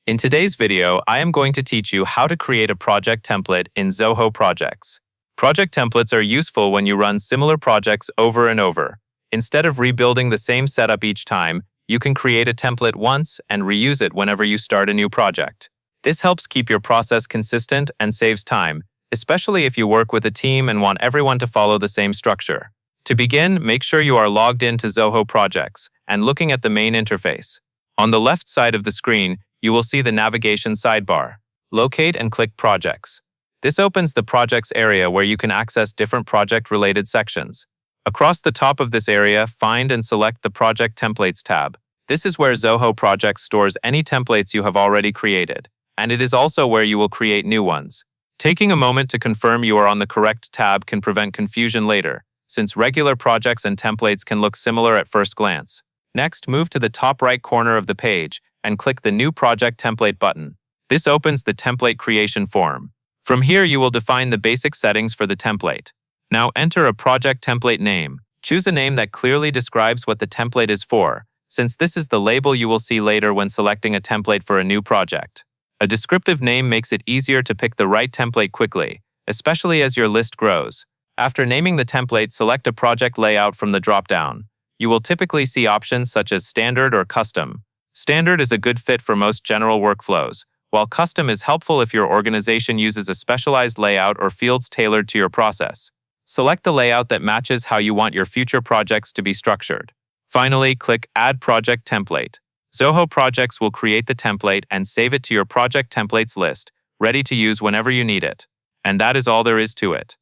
In today's video, I am going to teach you how to create a project template in Zoho Projects. Project templates are useful when you run similar projects over and over. Instead of rebuilding the same setup each time, you can create a template once and reuse it whenever you start a new project. This helps keep your process consistent and saves time, especially if you work with a team and want everyone to follow the same structure. To begin, make sure you are logged into Zoho Projects and looking at the main interface. On the left side of the screen, you will see the navigation sidebar. Locate and click Projects. This opens the Projects area where you can access different project-related sections. Across the top of this area, find and select the Project Templates tab. This is where Zoho Projects stores any templates you have already created, and it is also where you will create new ones. Taking a moment to confirm you are on the correct tab can prevent confusion later, since regular projects and templates can look similar at first glance. Next, move to the top right corner of the page and click the New Project Template button. This opens the template creation form. From here, you will define the basic settings for the template. Now enter a project template name. Choose a name that clearly describes what the template is for, since this is the label you will see later when selecting a template for a new project. A descriptive name makes it easier to pick the right template quickly, especially as your list grows. After naming the template, select a project layout from the drop-down. You will typically see options such as Standard or Custom. Standard is a good fit for most general workflows, while Custom is helpful if your organization uses a specialized layout or fields tailored to your process. Select the layout that matches how you want your future projects to be structured. Finally, click Add Project Template. Zoho Projects will create the template and save it to your project templates list, ready to use whenever you need it. And that is all there is to it.